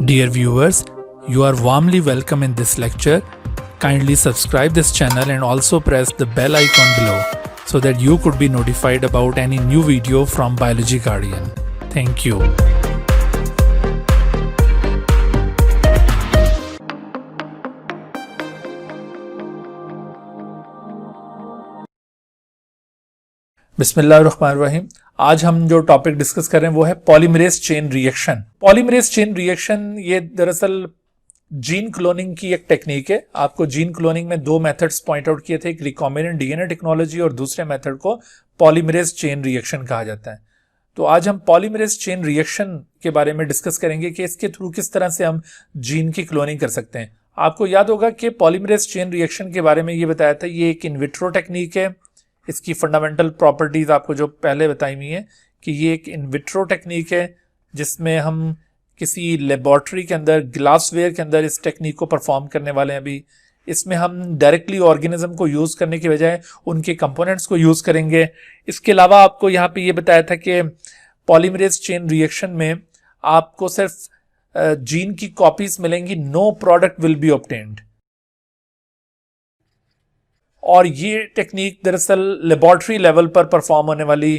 Dear viewers, you are warmly welcome in this lecture. Kindly subscribe this channel and also press the bell icon below so that you could be notified about any new video from Biology Guardian. Thank you. बिस्मिल्लाहिर्रहमानिर्रहीम। आज हम जो topic discuss कर रहे हैं वो है polymerase chain reaction. Polymerase chain reaction ये दरअसल जीन क्लोनिंग की एक टेक्निक है। आपको जीन क्लोनिंग में दो मेथड्स पॉइंट आउट किए थे, एक रिकॉम्बिनेंट डीएनए टेक्नोलॉजी और दूसरे मेथड को पॉलीमरेज चेन रिएक्शन कहा जाता है। तो आज हम पॉलीमरेज चेन रिएक्शन के बारे में डिस्कस करेंगे कि इसके थ्रू किस तरह से हम जीन की क्लोनिंग कर सकते हैं। आपको याद होगा कि पॉलीमरेज चेन रिएक्शन के बारे में ये बताया था, ये एक इनविट्रो टेक्निक है। इसकी फंडामेंटल प्रॉपर्टीज आपको जो पहले बताई हुई है कि ये एक इनविट्रो टेक्निक है जिसमें हम किसी लेबोरेटरी के अंदर, ग्लासवेयर के अंदर इस टेक्निक को परफॉर्म करने वाले हैं। अभी इसमें हम डायरेक्टली ऑर्गेनिज्म को यूज़ करने की बजाय उनके कंपोनेंट्स को यूज़ करेंगे। इसके अलावा आपको यहाँ पे ये बताया था कि पॉलीमरेज चेन रिएक्शन में आपको सिर्फ जीन की कॉपीज मिलेंगी, no product will be obtained. और ये टेक्निक दरअसल लेबोरेटरी लेवल पर परफॉर्म होने वाली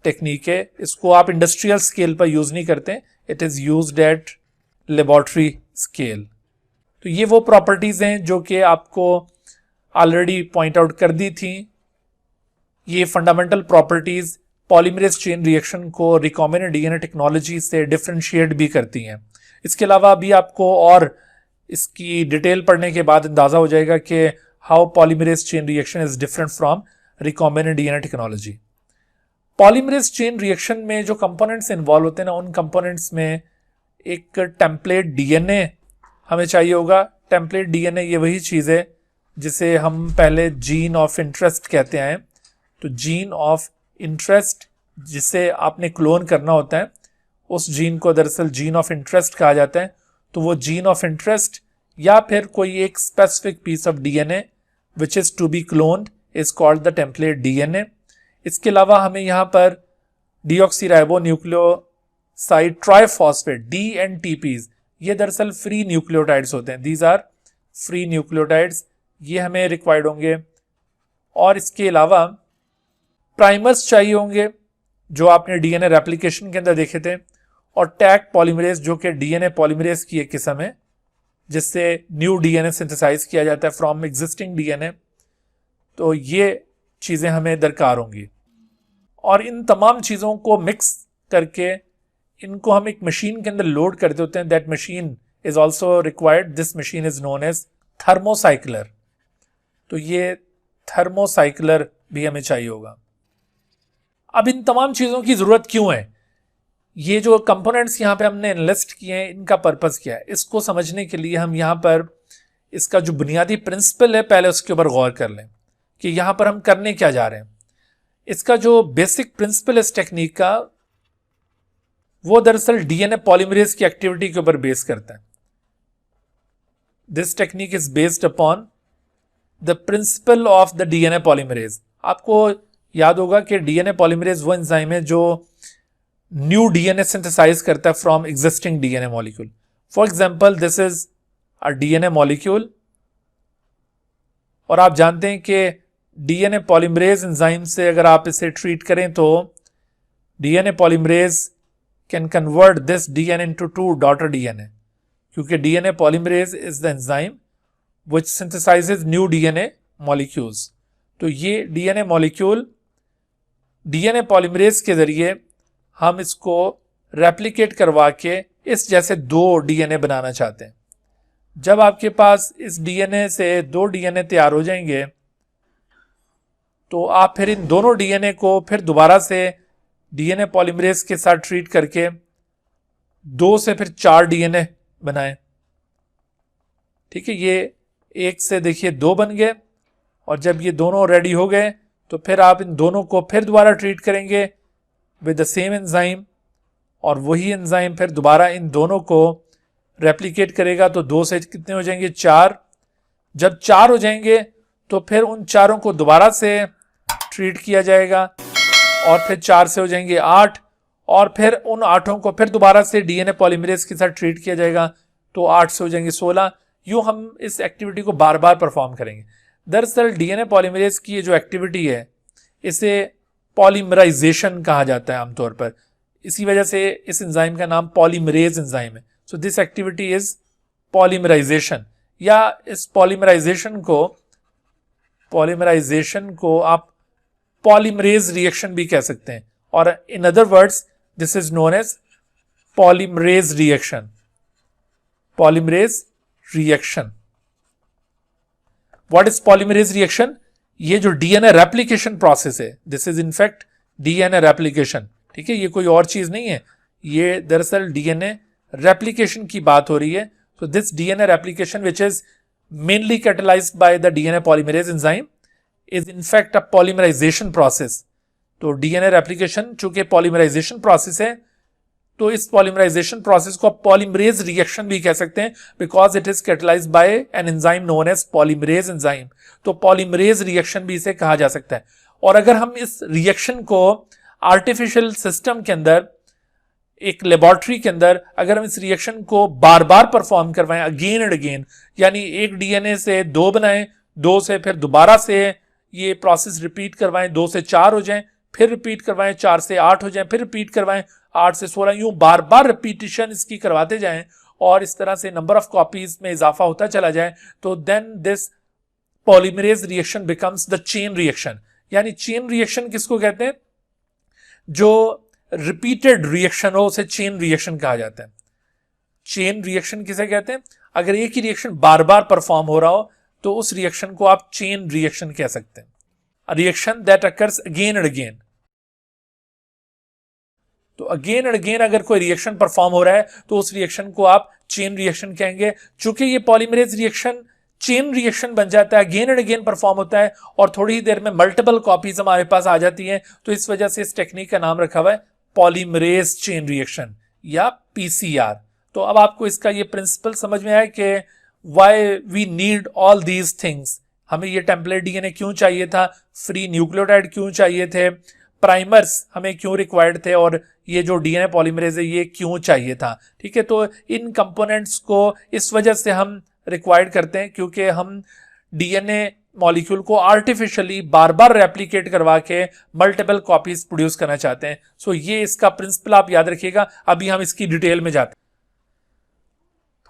टेक्निक है। इसको आप इंडस्ट्रियल स्केल पर यूज़ नहीं करते, it is used eight laboratory scale. तो ये वो प्रॉपर्टीज़ हैं जो कि आपको ऑलरेडी पॉइंट आउट कर दी थी। ये fundamental properties polymerase chain reaction को रिकॉम्बिनेंट डीएनए टेक्नोलॉजी से डिफरेंशिएट भी करती हैं। इसके अलावा अभी आपको और इसकी डिटेल पढ़ने के बाद अंदाज़ा हो जाएगा कि how polymerase chain reaction is different from recombinant DNA technology. Polymerase chain reaction में जो components इन्वॉल्व होते हैं ना, उन components में एक टेम्पलेट DNA हमें चाहिए होगा। टेम्पलेट DNA ये वही चीज़ है जिसे हम पहले जीन ऑफ इंटरेस्ट कहते हैं। तो जीन ऑफ इंटरेस्ट जिसे आपने क्लोन करना होता है, उस जीन को दरअसल जीन ऑफ इंटरेस्ट कहा जाता है। तो वो जीन ऑफ इंटरेस्ट या फिर कोई एक specific piece of DNA which is to be cloned is called the template DNA. इसके अलावा हमें यहाँ पर डीऑक्सीराइबो न्यूक्लियोसाइड ट्राइफॉस्फेट DNTPs, ये दरअसल फ्री न्यूक्लियोटाइड्स होते हैं। दीज आर फ्री न्यूक्लियोटाइड्स, ये हमें रिक्वायर्ड होंगे। और इसके अलावा प्राइमर्स चाहिए होंगे जो आपने डीएनए रेप्लिकेशन के अंदर देखे थे, और टैग पॉलीमरेज जो कि डीएनए पॉलीमरेज की एक किस्म है जिससे न्यू डीएनए सिंथेसाइज किया जाता है फ्रॉम एग्जिस्टिंग डीएनए। तो ये चीज़ें हमें दरकार होंगी और इन तमाम चीज़ों को मिक्स करके इनको हम एक मशीन के अंदर लोड करते होते हैं। That machine is also required, this machine is known as thermocycler. तो ये थर्मोसाइक्लर भी हमें चाहिए होगा। अब इन तमाम चीज़ों की ज़रूरत क्यों है? ये जो कंपोनेंट्स यहाँ पे हमने लिस्ट किए हैं, इनका पर्पस क्या है? इसको समझने के लिए हम यहाँ पर इसका जो बुनियादी प्रिंसिपल है पहले उसके ऊपर गौर कर लें कि यहाँ पर हम करने क्या जा रहे हैं। इसका जो बेसिक प्रिंसिपल इस टेक्निक का, वो दरअसल डीएनए पॉलीमरेज की एक्टिविटी के ऊपर बेस करता है। This technique is based upon the principle of the DNA polymerase. आपको याद होगा कि डीएनए पॉलीमरेज वो एंजाइम है जो न्यू डीएनए सिंथेसाइज करता है from existing DNA molecule. For example this is a DNA molecule, और आप जानते हैं कि डीएनए पॉलीमरेज एंजाइम से अगर आप इसे ट्रीट करें तो DNA polymerase can convert this DNA into 2 daughter DNA, क्योंकि DNA polymerase is the enzyme which synthesises new DNA molecules. तो ये डीएनए मॉलिक्यूल डीएनए पॉलीमरेज के जरिए हम इसको रेप्लिकेट करवा के इस जैसे 2 डीएनए बनाना चाहते हैं। जब आपके पास इस डीएनए से 2 डीएनए तैयार हो जाएंगे तो आप फिर इन दोनों डीएनए को फिर दोबारा से डीएनए पॉलीमरेज के साथ ट्रीट करके 2 से फिर 4 डीएनए बनाएं। ठीक है, ये 1 से देखिए 2 बन गए, और जब ये दोनों रेडी हो गए तो फिर आप इन दोनों को फिर दोबारा ट्रीट करेंगे विद द सेम एंजाइम, और वही एंजाइम फिर दोबारा इन दोनों को रेप्लिकेट करेगा। तो 2 से कितने हो जाएंगे? 4। जब 4 हो जाएंगे तो फिर उन चारों को दोबारा से ट्रीट किया जाएगा, और फिर 4 से हो जाएंगे 8, और फिर उन 8 को फिर दोबारा से डीएनए पॉलीमरेज के साथ ट्रीट किया जाएगा, तो 8 से हो जाएंगे 16। यूं हम इस एक्टिविटी को बार बार परफॉर्म करेंगे। दरअसल डीएनए पॉलीमरेज की ये जो एक्टिविटी है इसे पॉलीमराइजेशन कहा जाता है आमतौर पर, इसी वजह से इस एंजाइम का नाम पॉलीमरेज एंजाइम है। So this activity is polymerisation, या इस पॉलीमराइजेशन को आप पॉलीमरेज रिएक्शन भी कह सकते हैं, और in other words this is known as polymerase reaction. Polymerase reaction, what is polymerase reaction? ये जो डीएनए रेप्लिकेशन प्रोसेस है, this is in fact DNA replication, ठीक है, ये कोई और चीज नहीं है, ये दरअसल डीएनए रेप्लिकेशन की बात हो रही है। So this DNA replication which is mainly catalysed by the DNA polymerase enzyme is in fact a polymerisation process. तो डीएनए रेप्लिकेशन चूंकि पॉलीमराइजेशन प्रोसेस है, तो इस पॉलीमराइजेशन प्रोसेस को आप पॉलीमरेज रिएक्शन भी कह सकते हैं, because it is catalysed by an enzyme known as polymerase enzyme. तो पॉलीमरेज रिएक्शन भी इसे कहा जा सकता है। और अगर हम इस रिएक्शन को आर्टिफिशियल सिस्टम के अंदर, एक लेबोरेटरी के अंदर अगर हम इस रिएक्शन को बार बार परफॉर्म करवाएं, अगेन एंड अगेन, यानी एक डीएनए से 2 बनाएं, 2 से फिर दोबारा से ये प्रोसेस रिपीट करवाएं, 2 से 4 हो जाएं, फिर रिपीट करवाएं, 4 से 8 हो जाएं, फिर रिपीट करवाएं, 8 से 16, यूं बार बार रिपीटिशन इसकी करवाते जाएं और इस तरह से नंबर ऑफ कॉपीज में इजाफा होता चला जाए, तो then this polymerase reaction becomes the chain reaction. यानी चेन रिएक्शन किसको कहते हैं? जो रिपीटेड रिएक्शन हो उसे चेन रिएक्शन कहा जाता है। चेन रिएक्शन किसे कहते हैं? अगर एक ही रिएक्शन बार बार परफॉर्म हो रहा हो तो उस रिएक्शन को आप चेन रिएक्शन कह सकते हैं। A reaction that occurs again and again. तो अगेन एंड अगेन अगर कोई रिएक्शन परफॉर्म हो रहा है तो उस रिएक्शन को आप चेन रिएक्शन कहेंगे। चूंकि ये पॉलीमरेज रिएक्शन चेन रिएक्शन बन जाता है, अगेन एंड अगेन परफॉर्म होता है और थोड़ी ही देर में मल्टीपल कॉपीज हमारे पास आ जाती हैं, तो इस वजह से इस टेक्निक का नाम रखा हुआ है पॉलीमरेज चेन रिएक्शन या पीसीआर। तो अब आपको इसका ये प्रिंसिपल समझ में आया कि why we need all these things. हमें ये टेम्पलेट डीएनए क्यों चाहिए था, फ्री न्यूक्लियोटाइड क्यों चाहिए थे, प्राइमर्स हमें क्यों रिक्वायर्ड थे, और ये जो डीएनए पॉलीमरेज है ये क्यों चाहिए था। ठीक है, तो इन कंपोनेंट्स को इस वजह से हम रिक्वायर्ड करते हैं क्योंकि हम डीएनए मॉलिक्यूल को आर्टिफिशियली बार बार रेप्लिकेट करवा के मल्टीपल कॉपीज प्रोड्यूस करना चाहते हैं। सो ये इसका प्रिंसिपल आप याद रखिएगा। अभी हम इसकी डिटेल में जाते हैं।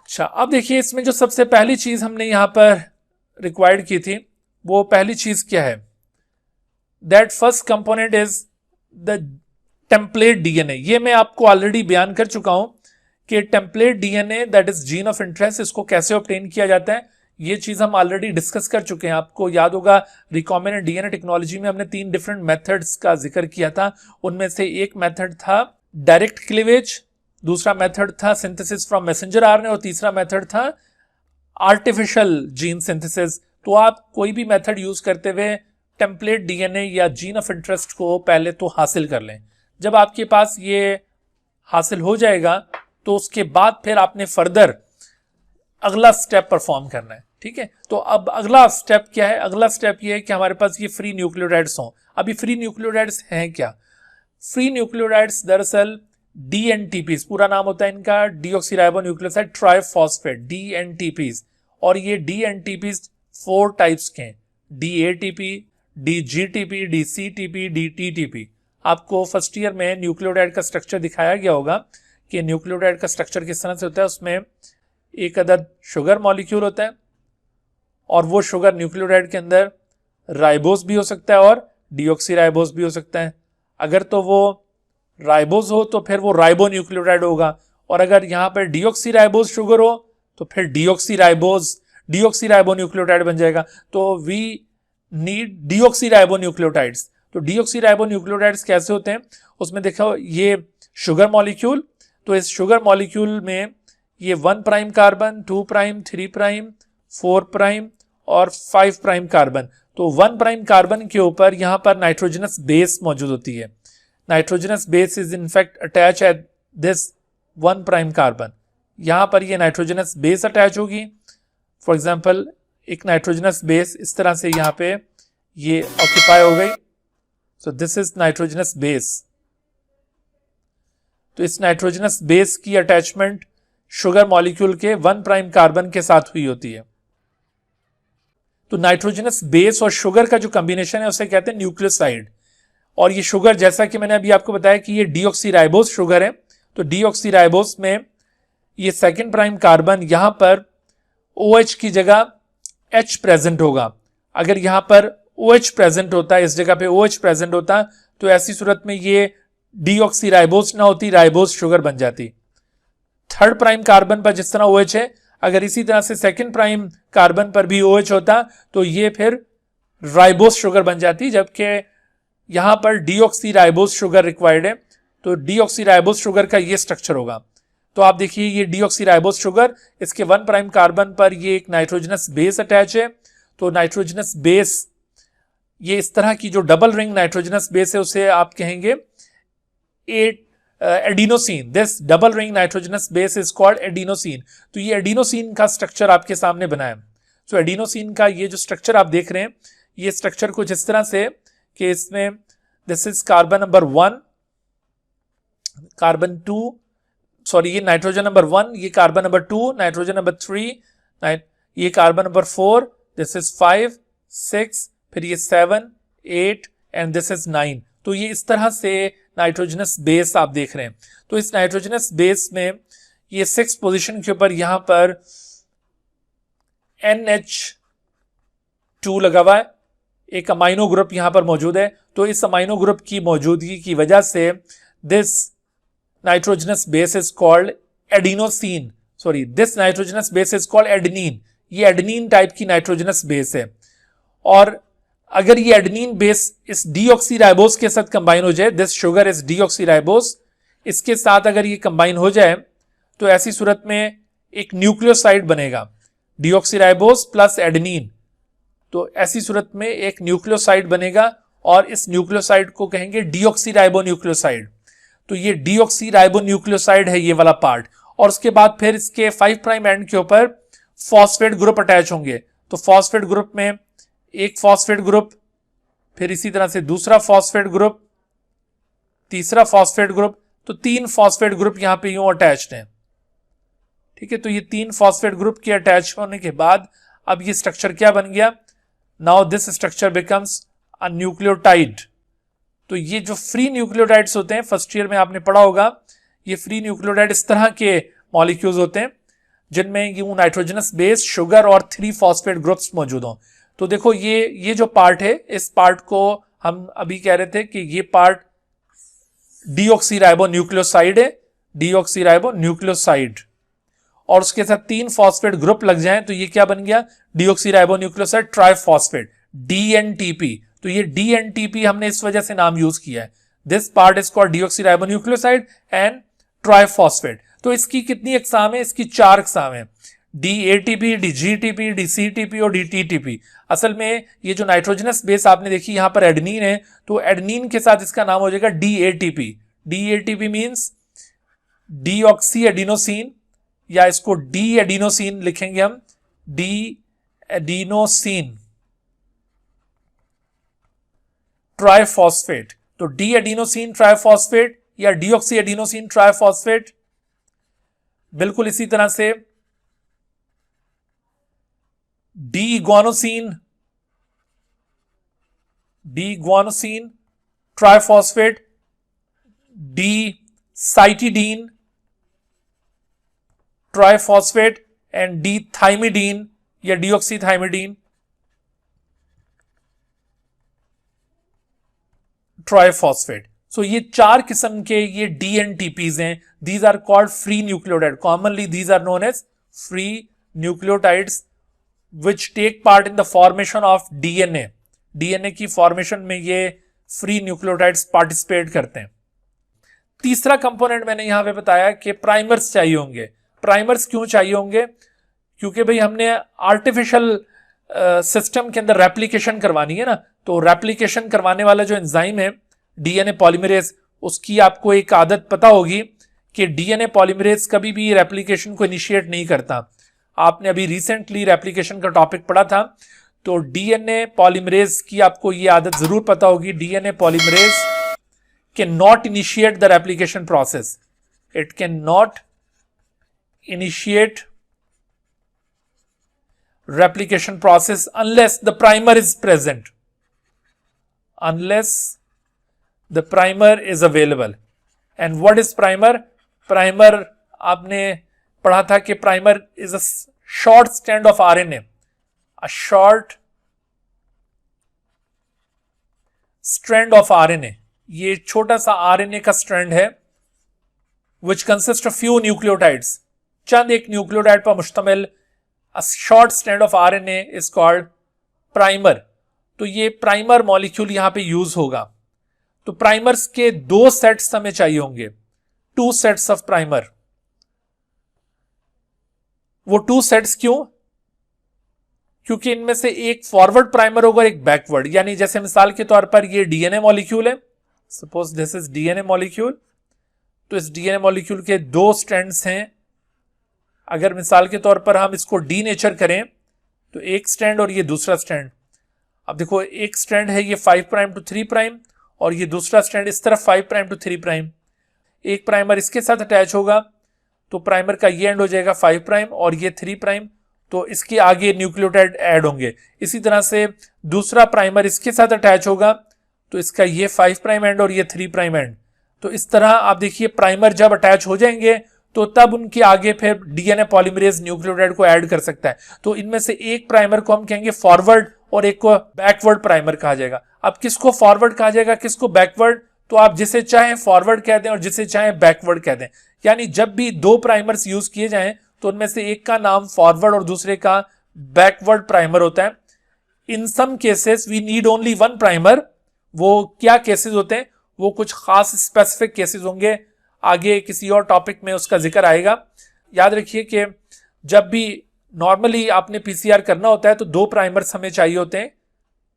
अच्छा, अब देखिए इसमें जो सबसे पहली चीज हमने यहां पर रिक्वायर्ड की थी वो पहली चीज क्या है? That first component is the template DNA. ये मैं आपको ऑलरेडी बयान कर चुका हूं कि template DNA that is gene of interest, इसको कैसे ऑब्टेन किया जाता है ये चीज हम ऑलरेडी डिस्कस कर चुके हैं। आपको याद होगा रिकॉम्बिनेंट डीएनए टेक्नोलॉजी में हमने 3 डिफरेंट मेथड्स का जिक्र किया था। उनमें से एक मेथड था डायरेक्ट क्लीवेज, दूसरा मेथड था सिंथेसिस फ्रॉम मैसेंजर आरएनए और तीसरा मेथड था आर्टिफिशियल जीन सिंथेसिस। तो आप कोई भी मेथड यूज करते हुए टेम्पलेट डीएनए या जीन ऑफ इंटरेस्ट को पहले तो हासिल कर लें। जब आपके पास ये हासिल हो जाएगा तो उसके बाद फिर आपने फर्दर अगला स्टेप परफॉर्म करना है। ठीक है, तो अब अगला स्टेप क्या है? अगला स्टेप ये है कि हमारे पास ये फ्री न्यूक्लियोटाइड्स हों। अभी फ्री न्यूक्लियोटाइड्स हैं क्या? फ्री न्यूक्लियोटाइड्स दरअसल डीएनटीपीज, पूरा नाम होता है इनका डीऑक्सीराइबोन्यूक्लियोसाइड ट्राइफॉस्फेट, डीएनटीपीज। और ये डीएनटीपीज 4 टाइप्स के हैं, डीएटीपी, डीजीटीपी, डीसीटीपी, डीटीटीपी। आपको फर्स्ट ईयर में न्यूक्लियोटाइड का स्ट्रक्चर दिखाया गया होगा कि न्यूक्लियोटाइड का स्ट्रक्चर किस तरह से होता है। उसमें एक अदद शुगर मॉलिक्यूल होता है और वो शुगर न्यूक्लियोटाइड के अंदर राइबोस भी हो सकता है और डीऑक्सीराइबोस भी हो सकता है। अगर तो वो राइबोस हो तो फिर वो राइबो न्यूक्लियोटाइड होगा, और अगर यहाँ पर डीऑक्सीराइबोस शुगर हो तो फिर डीऑक्सीराइबो न्यूक्लियोटाइड बन जाएगा। तो वी नीड डीऑक्सीराइबो न्यूक्लियोटाइड्स। तो डीऑक्सीराइबो न्यूक्लियोटाइड्स कैसे होते हैं? उसमें देखो ये शुगर मॉलिक्यूल, तो इस शुगर मॉलिक्यूल में ये 1 prime carbon, 2 prime, 3 prime, 4 prime और 5 प्राइम कार्बन। तो 1 प्राइम कार्बन के ऊपर यहां पर नाइट्रोजनस बेस मौजूद होती है। Nitrogenous base is in fact attach at this 1 prime carbon. यहां पर ये नाइट्रोजनस बेस अटैच होगी। फॉर एग्जाम्पल एक नाइट्रोजनस बेस इस तरह से यहां पे ये ऑक्यूपाई हो गई। सो दिस इज नाइट्रोजनस बेस। तो इस नाइट्रोजनस बेस की अटैचमेंट शुगर मॉलिक्यूल के 1 प्राइम कार्बन के साथ हुई होती है। तो नाइट्रोजनस बेस और शुगर का जो कॉम्बिनेशन है उसे कहते हैं न्यूक्लियोसाइड। और ये शुगर, जैसा कि मैंने अभी आपको बताया कि ये डीऑक्सीराइबोस शुगर है, तो डीऑक्सीराइबोस में ये 2 प्राइम कार्बन यहां पर OH की जगह H प्रेजेंट होगा। अगर यहां पर OH प्रेजेंट होता है, इस जगह पे OH प्रेजेंट होता, तो ऐसी सूरत में ये डीऑक्सीराइबोस ना होती, राइबोस शुगर बन जाती। 3rd प्राइम कार्बन पर जिस तरह OH है, अगर इसी तरह से 2nd प्राइम कार्बन पर भी OH होता तो ये फिर राइबोस शुगर बन जाती, जबकि यहां पर डीऑक्सीराइबोस शुगर रिक्वायर्ड है। तो डीऑक्सीराइबोस शुगर का ये स्ट्रक्चर होगा। तो आप देखिए ये डीऑक्सीराइबोस शुगर, इसके 1 प्राइम कार्बन पर ये एक नाइट्रोजनस बेस अटैच है। तो नाइट्रोजनस बेस, ये इस तरह की जो डबल रिंग नाइट्रोजनस बेस है उसे आप कहेंगे adenosine. This double ring nitrogenous base is called adenosine. तो ये एडिनोसिन का स्ट्रक्चर आपके सामने बना है। तो एडिनोसिन का ये जो स्ट्रक्चर आप देख रहे हैं, ये स्ट्रक्चर कुछ इस तरह से कि इसमें this is carbon number 1, carbon 2, sorry ये नाइट्रोजन नंबर 1, ये कार्बन नंबर 2, नाइट्रोजन नंबर 3, ये कार्बन नंबर 4, दिस इज 5, 6, फिर ये 7, 8 एंड दिस इज 9। तो ये इस तरह से नाइट्रोजनस बेस आप देख रहे हैं। तो इस नाइट्रोजनस बेस में ये 6 पोजीशन के ऊपर यहां पर NH2 लगा हुआ है, एक अमाइनो ग्रुप यहां पर मौजूद है। तो इस अमाइनो ग्रुप की मौजूदगी की वजह से this nitrogenous base is called adenosine, sorry this nitrogenous base is called adenine. ये एडेनिन टाइप की नाइट्रोजनस बेस है। और अगर ये एडेनिन बेस इस डीऑक्सीराइबोस के साथ कंबाइन हो जाए, दिस शुगर इज डीऑक्सीराइबोस, इसके साथ अगर ये कंबाइन हो जाए तो ऐसी सूरत में एक न्यूक्लियोसाइड बनेगा, डीऑक्सीराइबोस प्लस एडेनिन। तो ऐसी सूरत में एक न्यूक्लियोसाइड बनेगा और इस न्यूक्लियोसाइड को कहेंगे डीऑक्सीराइबो न्यूक्लियोसाइड। तो ये डीऑक्सीराइबो न्यूक्लियोसाइड है ये वाला पार्ट। और उसके बाद फिर इसके 5 प्राइम एंड के ऊपर फॉस्फेट ग्रुप अटैच होंगे। तो फॉस्फेट ग्रुप में एक फॉस्फेट ग्रुप, फिर इसी तरह से दूसरा फॉस्फेट ग्रुप, तीसरा फॉस्फेट ग्रुप, तो 3 फॉस्फेट ग्रुप यहां पे यूं अटैच्ड हैं। ठीक है, तो ये 3 फॉस्फेट ग्रुप के अटैच होने के बाद अब ये स्ट्रक्चर क्या बन गया, now this structure becomes a nucleotide. तो ये जो फ्री न्यूक्लियोटाइड्स होते हैं, फर्स्ट ईयर में आपने पढ़ा होगा, ये फ्री न्यूक्लियोटाइड इस तरह के मॉलिक्यूल्स होते हैं जिनमें ये नाइट्रोजनस बेस, शुगर और 3 फॉस्फेट ग्रुप्स मौजूद हों। तो देखो ये जो पार्ट है, इस पार्ट को हम अभी कह रहे थे कि ये पार्ट डीऑक्सीराइबो न्यूक्लियोसाइड है, डीऑक्सीराइबो न्यूक्लियोसाइड, और उसके साथ 3 फॉस्फेट ग्रुप लग जाएं तो ये क्या बन गया, डीऑक्सीराइबो न्यूक्लियोसाइड ट्राइफॉस्फेट, DNTP। तो ये DNTP हमने इस वजह से नाम यूज किया है, this part is called deoxyribo nucleoside and triphosphate. तो इसकी कितनी अकसाम है, इसकी 4 अकसाम है, DATP, DGTP, DCTP और DTTP। असल में ये जो नाइट्रोजनस बेस आपने देखी यहां पर एडेनिन है, तो एडेनिन के साथ इसका नाम हो जाएगा DATP। DATP means deoxy adenosine, या इसको डी एडिनोसिन लिखेंगे हम, डी एडिनोसिन ट्राइफॉस्फेट। तो डी एडिनोसिन ट्राइफॉस्फेट या डीऑक्सी एडिनोसिन ट्राइफॉस्फेट। बिल्कुल इसी तरह से D guanosine triphosphate, D cytidine triphosphate and D thymidine या डीऑक्सीथाइमिडीन ट्राइफॉस्फेट। सो ये 4 किस्म के ये DNTPs हैं। These are called free nucleotide, commonly these are known as free nucleotides which take part in the formation of DNA। DNA की formation में ये free nucleotides participate करते हैं। तीसरा कंपोनेंट मैंने यहां पे बताया कि प्राइमर्स चाहिए होंगे। प्राइमर्स क्यों चाहिए होंगे, क्योंकि भाई हमने आर्टिफिशियल सिस्टम के अंदर रेप्लिकेशन करवानी है ना, तो रेप्लिकेशन करवाने वाला जो एंजाइम है DNA पॉलीमरेज, उसकी आपको एक आदत पता होगी कि DNA पॉलीमरेज कभी भी रेप्लिकेशन को इनिशिएट नहीं करता। आपने अभी रिसेंटली रेप्लिकेशन का टॉपिक पढ़ा था, तो DNA पॉलीमरेज की आपको ये आदत जरूर पता होगी, DNA polymerase can not initiate the replication process. It cannot initiate replication process unless the primer is present. Unless the primer is available. And what is primer? Primer आपने पढ़ा था कि primer is a short strand of RNA. A short strand of RNA. ये छोटा सा RNA का strand है which consists of few nucleotides. चंद एक न्यूक्लियोटाइड पर मुश्तमिल a short strand of RNA is called primer. तो ये प्राइमर मॉलिक्यूल यहां पे यूज होगा. तो प्राइमर्स के दो सेट्स हमें चाहिए होंगे, 2 सेट्स ऑफ प्राइमर. वो 2 सेट्स क्यों? क्योंकि इनमें से एक फॉरवर्ड प्राइमर होगा, एक बैकवर्ड. यानी जैसे मिसाल के तौर पर ये डीएनए मॉलिक्यूल है, suppose this is DNA molecule. तो इस डीएनए मॉलिक्यूल के 2 स्ट्रैंड्स हैं. अगर मिसाल के तौर पर हम इसको डीनेचर करें तो एक स्ट्रैंड और ये दूसरा स्ट्रैंड. अब देखो एक स्ट्रैंड है ये 5 प्राइम टू 3 प्राइम और ये दूसरा स्ट्रैंड इस तरफ 5 प्राइम टू 3 प्राइम. एक प्राइमर इसके साथ अटैच होगा तो प्राइमर का ये एंड हो जाएगा 5 प्राइम और ये 3 प्राइम. तो इसके आगे न्यूक्लियोटाइड ऐड होंगे. इसी तरह से दूसरा प्राइमर इसके साथ अटैच होगा तो इसका ये 5 प्राइम एंड और ये 3 प्राइम एंड. तो इस तरह आप देखिए प्राइमर जब अटैच हो जाएंगे तो तब उनके आगे फिर डीएनए पॉलीमरेज न्यूक्लियोटाइड को ऐड कर सकता है. तो इनमें से एक प्राइमर को हम कहेंगे फॉरवर्ड और एक को बैकवर्ड प्राइमर कहा जाएगा. अब किसको फॉरवर्ड कहा जाएगा, किसको बैकवर्ड? तो आप जिसे चाहें फॉरवर्ड कह दें और जिसे चाहें बैकवर्ड कह दें. यानी जब भी 2 प्राइमर्स यूज किए जाएं तो उनमें से एक का नाम फॉरवर्ड और दूसरे का बैकवर्ड प्राइमर होता है. In some cases we need only 1 primer. वो क्या केसेस होते हैं? वो कुछ खास स्पेसिफिक केसेस होंगे, आगे किसी और टॉपिक में उसका जिक्र आएगा. याद रखिए कि जब भी नॉर्मली आपने पीसीआर करना होता है तो 2 प्राइमर्स हमें चाहिए होते हैं.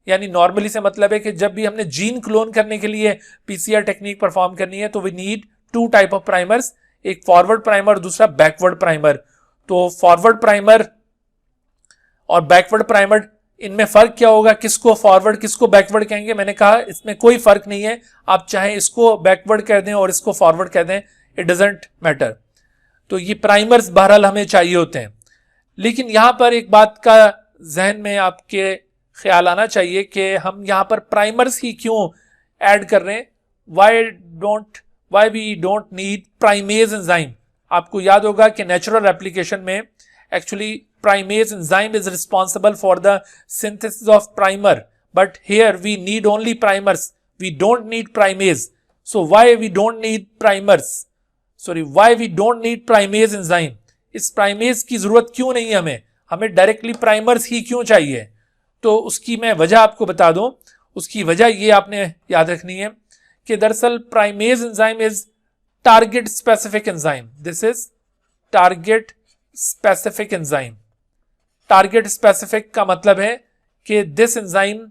यानी नॉर्मली से मतलब है कि जब भी हमने जीन क्लोन करने के लिए पीसीआर टेक्निक परफॉर्म करनी है तो we need 2 type of primers, एक फॉरवर्ड प्राइमर, दूसरा बैकवर्ड प्राइमर. तो फॉरवर्ड प्राइमर और बैकवर्ड प्राइमर, इनमें फर्क क्या होगा? किसको फॉरवर्ड किसको बैकवर्ड कहेंगे? मैंने कहा इसमें कोई फर्क नहीं है. आप चाहे इसको बैकवर्ड कह दें और इसको फॉरवर्ड कह दें, इट डजंट मैटर. तो ये प्राइमर्स बहरहाल हमें चाहिए होते हैं. लेकिन यहां पर एक बात का जहन में आपके ख्याल आना चाहिए कि हम यहां पर प्राइमर्स ही क्यों ऐड कर रहे हैं. Why we don't need primase enzyme. आपको याद होगा कि नेचुरल एप्लीकेशन में actually primase enzyme is responsible for the synthesis of primer, but here we need only primers, we don't need primase. So why we don't need primers, why we don't need primase enzyme? इस primase की जरूरत क्यों नहीं है हमें directly primers ही क्यों चाहिए? तो उसकी मैं वजह आपको बता दूं. उसकी वजह ये आपने याद रखनी है कि दरअसल primase enzyme is target specific enzyme. This is target specific enzyme. Target specific का मतलब है कि this enzyme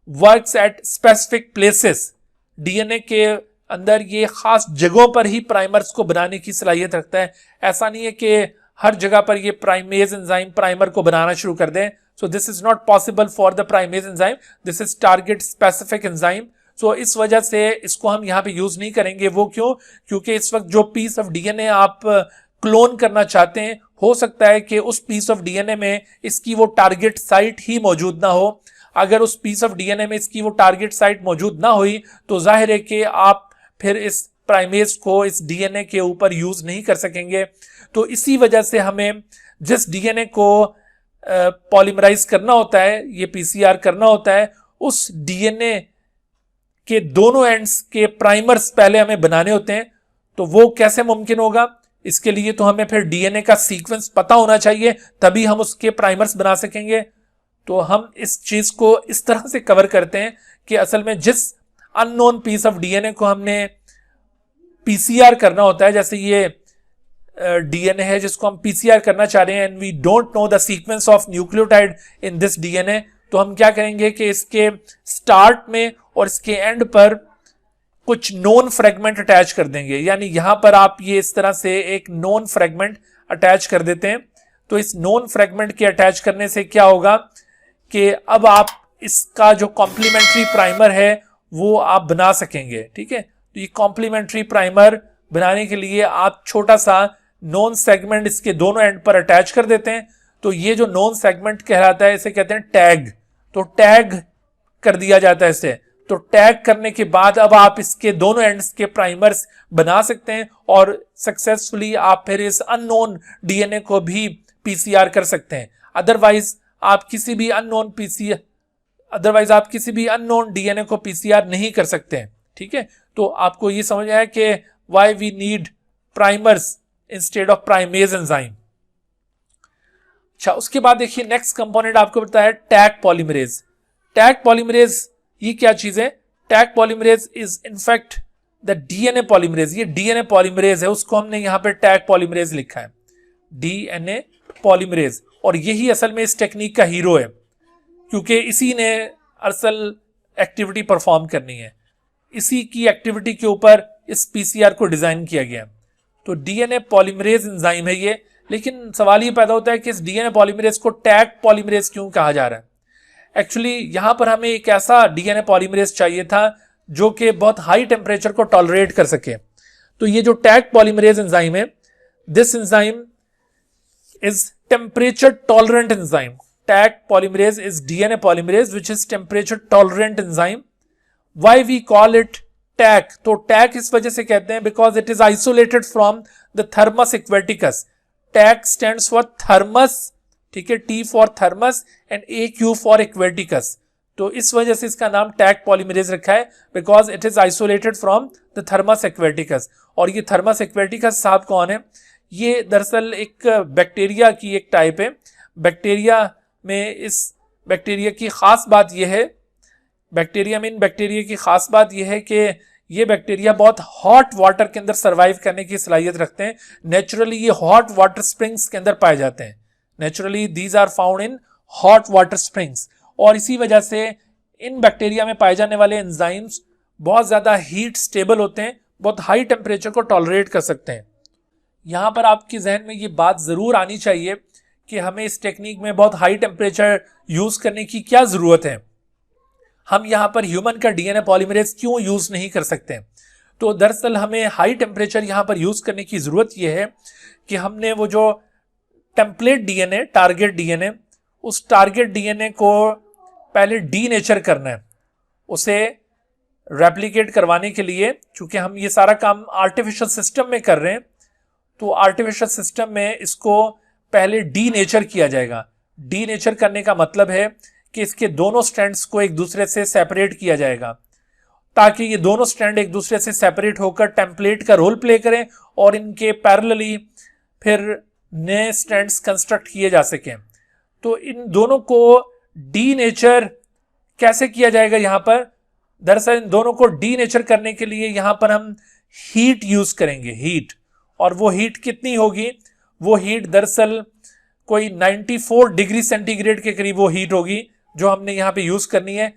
works at specific places. DNA के अंदर ये खास जगहों पर ही प्राइमर्स को बनाने की सलाहियत रखता है. ऐसा नहीं है कि हर जगह पर ये प्राइमेज एंजाइम प्राइमर को बनाना शुरू कर दें. So this is not possible for the primase enzyme, this is target specific enzyme. So इस वजह से इसको हम यहाँ पे यूज नहीं करेंगे. वो क्यों? क्योंकि इस वक्त जो पीस ऑफ डीएनए आप क्लोन करना चाहते हैं, हो सकता है कि उस पीस ऑफ डीएनए में इसकी वो टारगेट साइट ही मौजूद ना हो. अगर उस पीस ऑफ डीएनए में इसकी वो टारगेट साइट मौजूद ना हुई तो जाहिर है कि आप फिर इस प्राइमेज को इस डीएनए के ऊपर यूज नहीं कर सकेंगे. तो इसी वजह से हमें जिस डीएनए को पॉलीमराइज करना होता है, ये पीसीआर करना होता है, उस डीएनए के दोनों एंड्स के प्राइमर्स पहले हमें बनाने होते हैं. तो वो कैसे मुमकिन होगा? इसके लिए तो हमें फिर डीएनए का सीक्वेंस पता होना चाहिए, तभी हम उसके प्राइमर्स बना सकेंगे. तो हम इस चीज को इस तरह से कवर करते हैं कि असल में जिस अननोन पीस ऑफ डीएनए को हमने पीसीआर करना होता है, जैसे ये डीएनए है जिसको हम पीसीआर करना चाह रहे हैं and we don't know the sequence of nucleotide in this DNA, तो हम क्या करेंगे कि इसके स्टार्ट में और इसके एंड पर कुछ नोन फ्रेगमेंट अटैच कर देंगे. यानी यहां पर आप ये इस तरह से एक नोन फ्रेगमेंट अटैच कर देते हैं. तो इस नोन फ्रेगमेंट के अटैच करने से क्या होगा कि अब आप इसका जो कॉम्प्लीमेंट्री प्राइमर है वो आप बना सकेंगे. ठीक है, तो ये कॉम्प्लीमेंट्री प्राइमर बनाने के लिए आप छोटा सा नॉन सेगमेंट इसके दोनों एंड पर अटैच कर देते हैं, तो ये जो नॉन सेगमेंट कहलाता है इसे कहते हैं टैग। तो टैग कर दिया जाता है इसे। तो टैग करने के बाद अब आप इसके दोनों एंड्स के प्राइमर्स बना सकते हैं और सक्सेसफुली आप फिर इस अननोन डीएनए को भी पीसीआर कर सकते हैं। अदरवाइज आप किसी भी अननोन डीएनए को पीसीआर नहीं कर सकते हैं। ठीक है, तो आपको ये समझ आया कि why we need primers instead of primase enzyme. अच्छा, उसके बाद देखिए नेक्स्ट कंपोनेंट आपको बताया टैग पॉलीमरेज। टैग पॉलीमरेज ये क्या चीज है? Tag polymerase is in fact the DNA polymerase. ये डीएनए पॉलीमरेज है, उसको हमने यहां पे टैग पॉलीमरेज लिखा है, डीएनए पॉलीमरेज। और यही असल में इस टेक्निक का हीरो है, क्योंकि इसी ने असल एक्टिविटी परफॉर्म करनी है। इसी की एक्टिविटी के ऊपर इस पीसीआर को डिजाइन किया गया। तो डीएनए पॉलीमरेज एंजाइम है ये। लेकिन सवाल ये पैदा होता है कि इस डीएनए पॉलीमरेज को टैग पॉलीमरेज क्यों कहा जा रहा है? एक्चुअली यहां पर हमें एक ऐसा डीएनए पॉलीमरेज चाहिए था जो कि बहुत हाई टेम्परेचर को टॉलरेट कर सके। तो ये जो टैग पॉलीमरेज एंजाइम है, this enzyme is temperature tolerant enzyme. Taq polymerase is DNA polymerase which is temperature tolerant enzyme. Why we call it Taq? तो टैग इस वजह से कहते हैं because it is isolated from the Thermus aquaticus. Taq stands for Thermus, ठीक है, T for Thermus and A Q for aquaticus. तो इस वजह से इसका नाम टैग पॉलीमरेज रखा है because it is isolated from the Thermus aquaticus. और ये थर्मस एक्वेटिकस साहब कौन है? ये दरअसल एक बैक्टीरिया की एक टाइप है। बैक्टीरिया में इस बैक्टीरिया की खास बात यह है, इन बैक्टीरिया की खास बात यह है कि ये बैक्टीरिया बहुत हॉट वाटर के अंदर सर्वाइव करने की सलाहियत रखते हैं। नेचुरली ये हॉट वाटर स्प्रिंग्स के अंदर पाए जाते हैं। Naturally these are found in hot water springs. और इसी वजह से इन बैक्टीरिया में पाए जाने वाले एंजाइम्स बहुत ज्यादा हीट स्टेबल होते हैं, बहुत हाई टेम्परेचर को टॉलरेट कर सकते हैं। यहां पर आपके जहन में ये बात जरूर आनी चाहिए कि हमें इस टेक्निक में बहुत हाई टेम्परेचर यूज करने की क्या जरूरत है। हम यहां पर ह्यूमन का डीएनए पॉलीमरेज क्यों यूज नहीं कर सकते? तो दरअसल हमें हाई टेम्परेचर यहां पर यूज करने की जरूरत यह है कि हमने वो जो टेम्पलेट डीएनए, टारगेट डीएनए, उस टारगेट डीएनए को पहले डीनेचर करना है। उसे रेप्लिकेट करवाने के लिए, चूंकि हम ये सारा काम आर्टिफिशियल सिस्टम में कर रहे हैं, तो आर्टिफिशियल सिस्टम में इसको पहले डीनेचर किया जाएगा। डीनेचर करने का मतलब है कि इसके दोनों स्ट्रैंड्स को एक दूसरे से सेपरेट किया जाएगा ताकि ये दोनों स्ट्रैंड एक दूसरे से सेपरेट होकर टेम्पलेट का रोल प्ले करें और इनके पैरेलली फिर नए स्ट्रैंड्स कंस्ट्रक्ट किए जा सकें। तो इन दोनों को डीनेचर कैसे किया जाएगा? यहां पर दरअसल इन दोनों को डीनेचर करने के लिए यहां पर हम हीट यूज करेंगे, हीट। और वो हीट कितनी होगी? वो हीट दरअसल कोई 94 डिग्री सेंटीग्रेड के करीब वो हीट होगी जो हमने यहां पे यूज करनी है।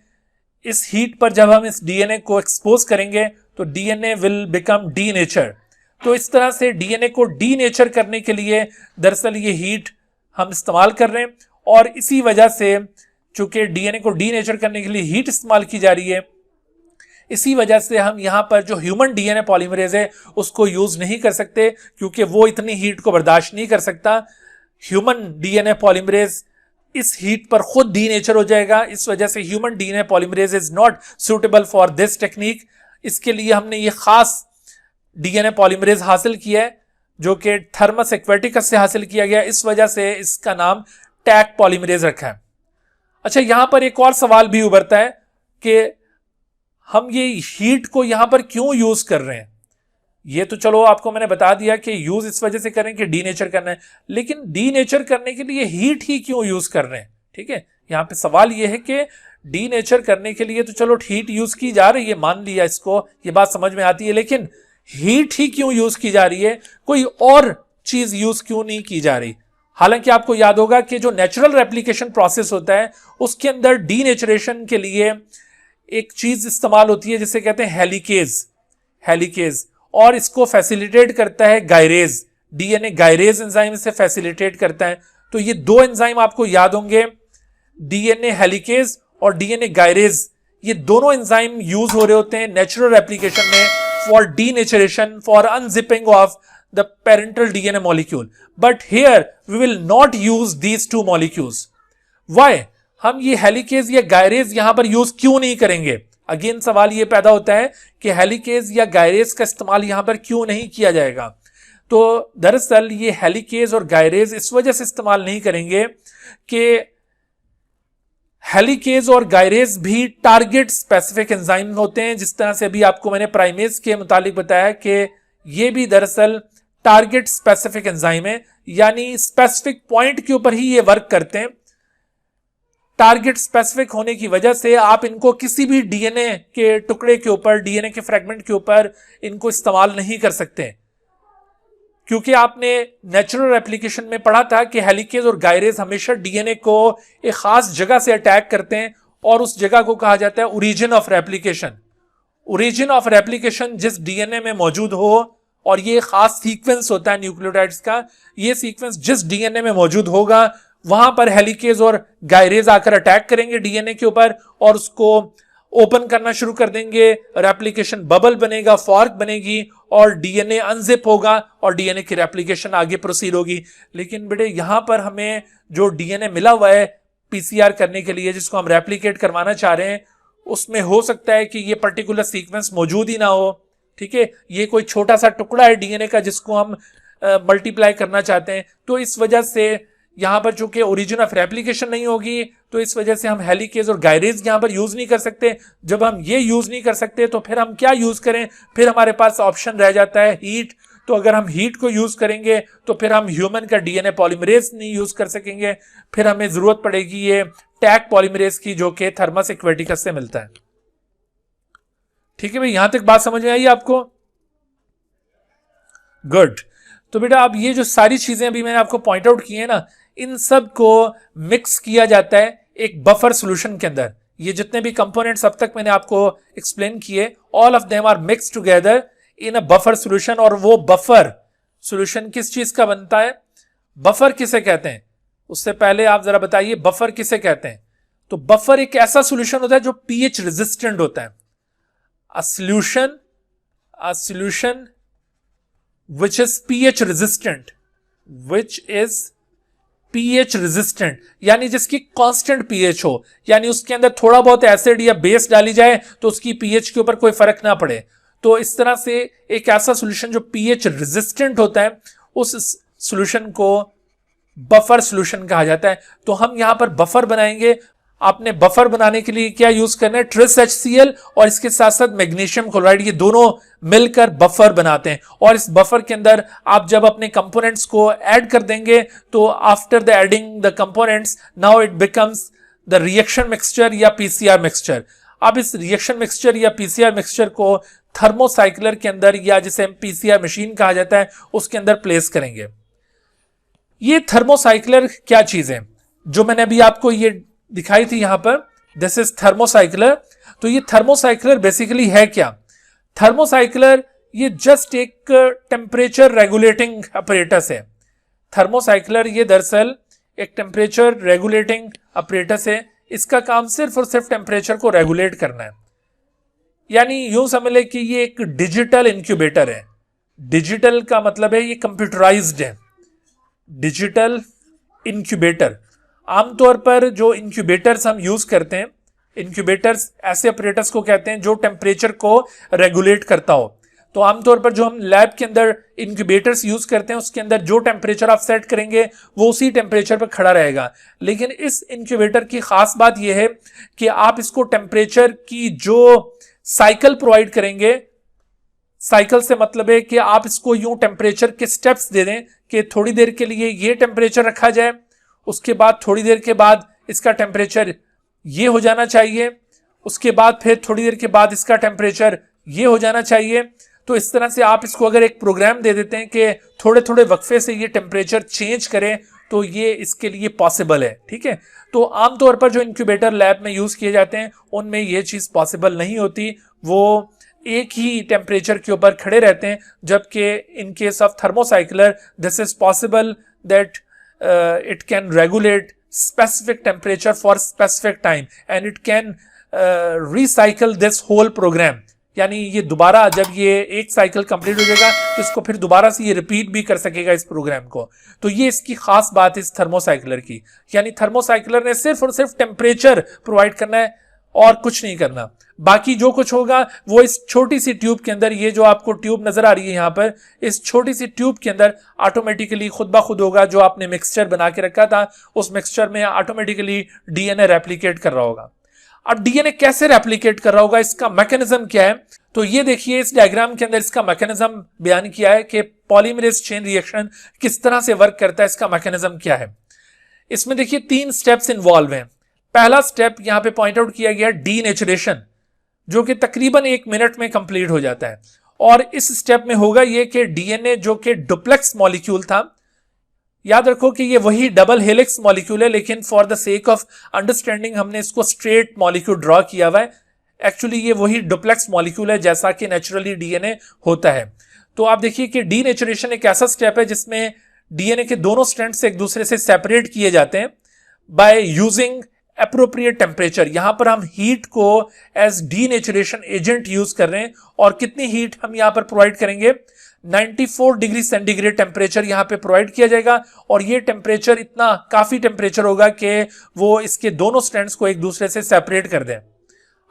इस हीट पर जब हम इस डीएनए को एक्सपोज करेंगे तो डीएनए विल बिकम डीनेचर। तो इस तरह से डीएनए को डीनेचर करने के लिए दरअसल ये हीट हम इस्तेमाल कर रहे हैं। और इसी वजह से चूंकि डीएनए को डीनेचर करने के लिए हीट इस्तेमाल की जा रही है, इसी वजह से हम यहां पर जो ह्यूमन डीएनए पॉलीमरेज है उसको यूज नहीं कर सकते, क्योंकि वो इतनी हीट को बर्दाश्त नहीं कर सकता। ह्यूमन डीएनए पॉलीमरेज इस हीट पर खुद डीनेचर हो जाएगा। इस वजह से human DNA polymerase is not suitable for this technique. इसके लिए हमने ये खास डीएनए पॉलीमरेज हासिल किया है जो कि थर्मस एक्वेटिकस से हासिल किया गया। इस वजह से इसका नाम टैग पॉलीमरेज रखा है। अच्छा, यहां पर एक और सवाल भी उभरता है कि हम ये हीट को यहां पर क्यों यूज कर रहे हैं? ये तो चलो आपको मैंने बता दिया कि यूज इस वजह से करें कि डीनेचर करना है, लेकिन डीनेचर करने के लिए हीट ही क्यों यूज कर रहे हैं? ठीक है, यहां पे सवाल ये है कि डीनेचर करने के लिए तो चलो हीट यूज की जा रही है, मान लिया, इसको ये बात समझ में आती है, लेकिन हीट ही क्यों यूज की जा रही है? कोई और चीज यूज क्यों नहीं की जा रही? हालांकि आपको याद होगा कि जो नेचुरल रेप्लिकेशन प्रोसेस होता है उसके अंदर डीनेचरेशन के लिए एक चीज इस्तेमाल होती है जिसे कहते हैं हेलिकेज, और इसको फैसिलिटेट करता है गायरेज। डीएनए गायरेज एंजाइम इसे फैसिलिटेट करता है। तो ये दो एंजाइम आपको याद होंगे, डीएनए हेलिकेज और डीएनए गायरेज। ये दोनों एंजाइम यूज हो रहे होते हैं नेचुरल रेप्लिकेशन में for denaturation, for unzipping of the parental DNA molecule. But here we will not use these two molecules. Why? हम ये हेलिकेज या गायरेज यहां पर यूज क्यों नहीं करेंगे? अगेन सवाल ये पैदा होता है कि हेलिकेज या गायरेज का इस्तेमाल यहां पर क्यों नहीं किया जाएगा? तो दरअसल ये हेलिकेज और गायरेज इस वजह से इस्तेमाल नहीं करेंगे कि हेलिकेज और गायरेज भी टारगेट स्पेसिफिक एंजाइम होते हैं, जिस तरह से अभी आपको मैंने प्राइमेज के मुतालिक बताया कि ये भी दरअसल टारगेट स्पेसिफिक एंजाइम है, यानी स्पेसिफिक पॉइंट के ऊपर ही ये वर्क करते हैं। टारगेट स्पेसिफिक होने की वजह से आप इनको किसी भी डीएनए के टुकड़े के ऊपर, डीएनए के फ्रेगमेंट के ऊपर इनको इस्तेमाल नहीं कर सकते, क्योंकि आपने नेचुरल एप्लीकेशन में पढ़ा था कि हेलिकेज और गायरेज हमेशा डीएनए को एक खास जगह से अटैक करते हैं और उस जगह को कहा जाता है origin of replication. Origin of replication जिस डीएनए में मौजूद हो, और ये खास सीक्वेंस होता है न्यूक्लियोटाइड्स का, ये सीक्वेंस जिस डीएनए में मौजूद होगा वहां पर हेलिकेज और गायरेज आकर अटैक करेंगे डीएनए के ऊपर और उसको ओपन करना शुरू कर देंगे, रेप्लिकेशन बबल बनेगा, फॉर्क बनेगी और डीएनए अनजिप होगा और डीएनए की रेप्लिकेशन आगे प्रोसीड होगी। लेकिन बेटे यहां पर हमें जो डीएनए मिला हुआ है पीसीआर करने के लिए, जिसको हम रेप्लिकेट करवाना चाह रहे हैं, उसमें हो सकता है कि ये पर्टिकुलर सीक्वेंस मौजूद ही ना हो। ठीक है, ये कोई छोटा सा टुकड़ा है डीएनए का जिसको हम मल्टीप्लाई करना चाहते हैं। तो इस वजह से यहां पर चूंकि ओरिजिन ऑफ रेप्लिकेशन नहीं होगी, तो इस वजह से हम हेलिकेज और गायरेज यहां पर यूज नहीं कर सकते। जब हम ये यूज नहीं कर सकते तो फिर हम क्या यूज करें? फिर हमारे पास ऑप्शन रह जाता है हीट। तो अगर हम हीट को यूज करेंगे तो फिर हम ह्यूमन का डीएनए पॉलीमरेज नहीं यूज कर सकेंगे, फिर हमें जरूरत पड़ेगी ये टैग पॉलीमरेज की, जो कि थर्मस एक्वेटिकस से मिलता है। ठीक है भाई, यहां तक बात समझ में आई आपको? गुड। तो बेटा अब ये जो सारी चीजें अभी मैंने आपको पॉइंट आउट की है ना, इन सब को मिक्स किया जाता है एक बफर सॉल्यूशन के अंदर। ये जितने भी कंपोनेंट्स अब तक मैंने आपको एक्सप्लेन किए, all of them are mixed together in a buffer solution. और वो बफर सॉल्यूशन किस चीज का बनता है? बफर किसे कहते हैं? उससे पहले आप जरा बताइए बफर किसे कहते हैं? तो बफर एक ऐसा सॉल्यूशन होता है जो पीएच रेजिस्टेंट होता है। A solution which is pH resistant, यानी जिसकी कांस्टेंट पीएच हो, यानी उसके अंदर थोड़ा बहुत एसिड या बेस डाली जाए तो उसकी पीएच के ऊपर कोई फर्क ना पड़े। तो इस तरह से एक ऐसा सॉल्यूशन जो पीएच रेजिस्टेंट होता है, उस सॉल्यूशन को बफर सॉल्यूशन कहा जाता है। तो हम यहां पर बफर बनाएंगे। आपने बफर बनाने के लिए क्या यूज करना है? ट्रिस HCl और इसके साथ साथ मैग्नीशियम क्लोराइड, ये दोनों मिलकर बफर बनाते हैं। और इस बफर के अंदर आप जब अपने कंपोनेंट्स को ऐड कर देंगे तो after the adding the components, now it becomes the reaction mixture या पीसीआर मिक्सचर। अब इस रिएक्शन मिक्सचर या पीसीआर मिक्सचर को थर्मोसाइक्लर के अंदर, या जिसे पीसीआर मशीन कहा जाता है, उसके अंदर प्लेस करेंगे। ये थर्मोसाइक्लर क्या चीज है जो मैंने अभी आपको ये दिखाई थी यहां पर, दिस इज थर्मोसाइक्लर। तो ये थर्मोसाइक्लर बेसिकली है क्या? थर्मोसाइक्लर ये जस्ट एक टेम्परेचर रेगुलेटिंग अपरेटस है। थर्मोसाइक्लर ये दरअसल एक टेम्परेचर रेगुलेटिंग अपरेटस है। इसका काम सिर्फ और सिर्फ टेम्परेचर को रेगुलेट करना है। यानी यूं समझ ले कि ये एक डिजिटल इंक्यूबेटर है। डिजिटल का मतलब है ये कंप्यूटराइज्ड है। डिजिटल इंक्यूबेटर, आमतौर पर जो इंक्यूबेटर्स हम यूज करते हैं, इंक्यूबेटर्स ऐसे ऑपरेटर्स को कहते हैं जो टेम्परेचर को रेगुलेट करता हो। तो आमतौर पर जो हम लैब के अंदर इंक्यूबेटर्स यूज करते हैं, उसके अंदर जो टेम्परेचर आप सेट करेंगे वो उसी टेम्परेचर पर खड़ा रहेगा। लेकिन इस इंक्यूबेटर की खास बात यह है कि आप इसको टेम्परेचर की जो साइकिल प्रोवाइड करेंगे, साइकिल से मतलब है कि आप इसको यूं टेम्परेचर के स्टेप्स दे दें कि थोड़ी देर के लिए ये टेम्परेचर रखा जाए, उसके बाद थोड़ी देर के बाद इसका टेम्परेचर ये हो जाना चाहिए, उसके बाद फिर थोड़ी देर के बाद इसका टेम्परेचर ये हो जाना चाहिए। तो इस तरह से आप इसको अगर एक प्रोग्राम दे देते हैं कि थोड़े थोड़े वक्फे से ये टेम्परेचर चेंज करें, तो ये इसके लिए पॉसिबल है। ठीक है, तो आमतौर पर जो इंक्यूबेटर लैब में यूज किए जाते हैं उनमें ये चीज पॉसिबल नहीं होती, वो एक ही टेम्परेचर के ऊपर खड़े रहते हैं। जबकि इन case of thermocycler this is possible that it can regulate specific temperature for specific time and it can recycle this whole program, यानी ये दोबारा जब ये एक साइकिल कंप्लीट हो जाएगा तो इसको फिर दोबारा से ये रिपीट भी कर सकेगा इस प्रोग्राम को। तो ये इसकी खास बात है इस थर्मोसाइक्लर की, यानी थर्मोसाइक्लर ने सिर्फ और सिर्फ टेम्परेचर प्रोवाइड करना है और कुछ नहीं करना। बाकी जो कुछ होगा वो इस छोटी सी ट्यूब के अंदर, ये जो आपको ट्यूब नजर आ रही है यहाँ पर, इस छोटी सी ट्यूब के अंदर ऑटोमेटिकली खुद ब खुद होगा। जो आपने मिक्सचर बना के रखा था उस मिक्सचर में ऑटोमेटिकली डीएनए रेप्लिकेट कर रहा होगा। अब डीएनए कैसे रेप्लिकेट कर रहा होगा, इसका मैकेनिज्म क्या है, तो ये देखिए इस डायग्राम के अंदर इसका मैकेनिज्म बयान किया है कि पॉलीमरेज चेन रिएक्शन किस तरह से वर्क करता है, इसका मैकेनिज्म क्या है। इसमें देखिए 3 स्टेप्स इन्वॉल्व हैं। पहला स्टेप यहां पे पॉइंट आउट किया गया डीनेचुरेशन, जो कि तकरीबन 1 मिनट में कंप्लीट हो जाता है। और इस स्टेप में होगा ये कि डीएनए जो कि डुप्लेक्स मॉलिक्यूल था, याद रखो कि ये वही डबल हेलिक्स मॉलिक्यूल है, लेकिन for the sake of understanding हमने इसको स्ट्रेट मॉलिक्यूल ड्रॉ किया हुआ है। एक्चुअली ये वही डुप्लेक्स मॉलिक्यूल है जैसा कि नेचुरली डीएनए होता है। तो आप देखिए कि डीनेचुरेशन एक ऐसा स्टेप है जिसमें डीएनए के दोनों स्ट्रैंड्स एक दूसरे से सेपरेट किए जाते हैं बाय यूजिंग एप्रोप्रिएट टेम्परेचर। यहां पर हम हीट को एज डीनेचुरेशन एजेंट यूज कर रहे हैं, और कितनी हीट हम यहां पर प्रोवाइड करेंगे, 94 डिग्री सेंटीग्रेड टेम्परेचर यहां पे प्रोवाइड किया जाएगा। और ये टेम्परेचर इतना काफी टेम्परेचर होगा कि वो इसके दोनों स्ट्रैंड्स को एक दूसरे से सेपरेट कर दें।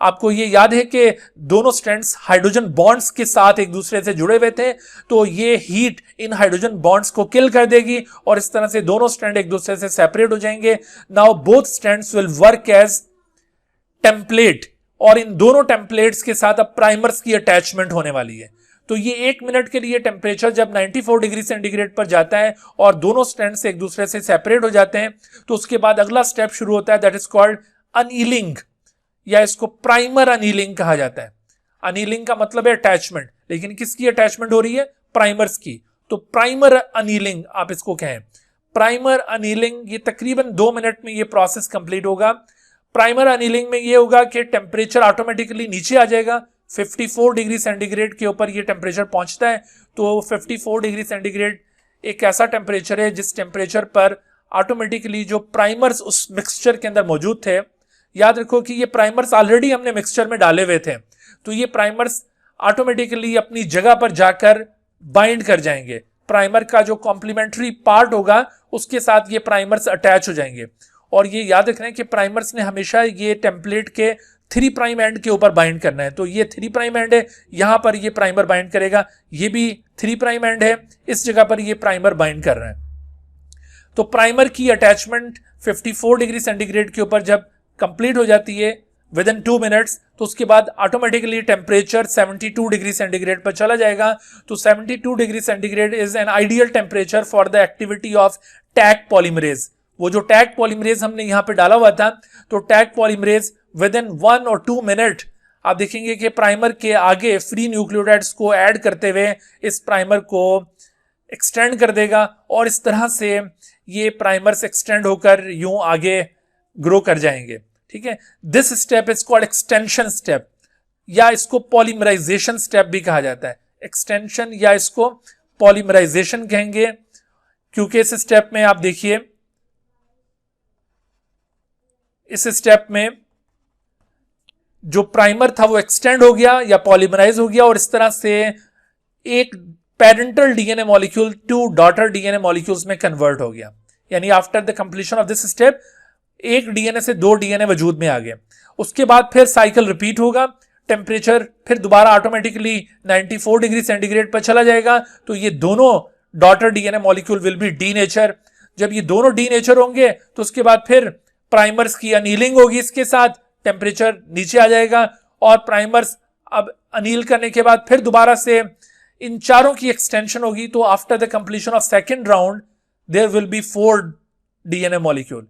आपको ये याद है कि दोनों स्ट्रैंड्स हाइड्रोजन बॉन्ड्स के साथ एक दूसरे से जुड़े हुए थे, तो ये हीट इन हाइड्रोजन बॉन्ड्स को किल कर देगी और इस तरह से दोनों स्ट्रैंड एक दूसरे से सेपरेट हो जाएंगे। Now both strands will work as template, और इन दोनों टेम्पलेट्स के साथ अब प्राइमर्स की अटैचमेंट होने वाली है। तो ये 1 मिनट के लिए टेम्परेचर जब 94 डिग्री सेंटीग्रेड पर जाता है और दोनों स्ट्रैंड से एक दूसरे से सेपरेट हो जाते हैं, तो उसके बाद अगला स्टेप शुरू होता है, दैट इज कॉल्ड अनीलिंग, या इसको प्राइमर अनीलिंग कहा जाता है। अनीलिंग का मतलब है अटैचमेंट, लेकिन किसकी अटैचमेंट हो रही है, प्राइमर्स की। तो प्राइमर अनीलिंग आप इसको कहें। प्राइमर अनीलिंग ये तकरीबन 2 मिनट में ये प्रोसेस कंप्लीट होगा। प्राइमर अनीलिंग में ये होगा कि टेम्परेचर ऑटोमेटिकली नीचे आ जाएगा, 54 डिग्री सेंटीग्रेड के ऊपर ये टेम्परेचर पहुंचता है। तो 54 डिग्री सेंटीग्रेड एक ऐसा टेम्परेचर है जिस टेम्परेचर पर ऑटोमेटिकली जो प्राइमर्स उस मिक्सचर के अंदर मौजूद थे, याद रखो कि ये प्राइमर्स ऑलरेडी हमने मिक्सचर में डाले हुए थे, तो ये प्राइमर्स ऑटोमेटिकली अपनी जगह पर जाकर बाइंड कर जाएंगे। प्राइमर का जो कॉम्प्लीमेंट्री पार्ट होगा उसके साथ ये प्राइमर्स अटैच हो जाएंगे। और ये याद रखना है कि प्राइमर्स ने हमेशा ये टेम्पलेट के 3 प्राइम एंड के ऊपर बाइंड करना है। तो ये 3 प्राइम एंड है, यहां पर ये प्राइमर बाइंड करेगा, ये भी 3 प्राइम एंड है, इस जगह पर ये प्राइमर बाइंड कर रहा है। तो प्राइमर की अटैचमेंट 54 डिग्री सेंटीग्रेड के ऊपर जब कंप्लीट हो जाती है विद इन 2 मिनट्स, तो उसके बाद ऑटोमेटिकली टेम्परेचर 72 डिग्री सेंटीग्रेड पर चला जाएगा। तो 72 degree centigrade is an ideal temperature for the activity of tag polymerase. वो जो टैग पॉलीमरेज हमने यहां पे डाला हुआ था, तो टैग पॉलीमरेज विद इन 1 और 2 मिनट आप देखेंगे कि प्राइमर के आगे फ्री न्यूक्लियोटाइड्स को ऐड करते हुए इस प्राइमर को एक्सटेंड कर देगा, और इस तरह से ये प्राइमर्स एक्सटेंड होकर यूं आगे ग्रो कर जाएंगे। ठीक है, this step is called extension step, या इसको पॉलीमराइजेशन स्टेप भी कहा जाता है। एक्सटेंशन या इसको पॉलीमराइजेशन कहेंगे, क्योंकि इस स्टेप में आप देखिए, इस स्टेप में जो प्राइमर था वो एक्सटेंड हो गया या पॉलीमराइज हो गया, और इस तरह से एक parental DNA molecule 2 daughter DNA molecules में कन्वर्ट हो गया। यानी after the completion of this step एक डीएनए से 2 डीएनए वजूद में आ गए। उसके बाद फिर साइकिल रिपीट होगा, टेम्परेचर फिर दोबारा ऑटोमेटिकली 94 डिग्री सेंटीग्रेड पर चला जाएगा। तो ये दोनों daughter DNA molecule will be denature. जब ये दोनों डीनेचर होंगे तो उसके बाद फिर प्राइमर्स की अनीलिंग होगी, इसके साथ टेम्परेचर नीचे आ जाएगा, और प्राइमर्स अब अनील करने के बाद फिर दोबारा से इन चारों की एक्सटेंशन होगी। तो after the completion of second round there will be 4 DNA molecule.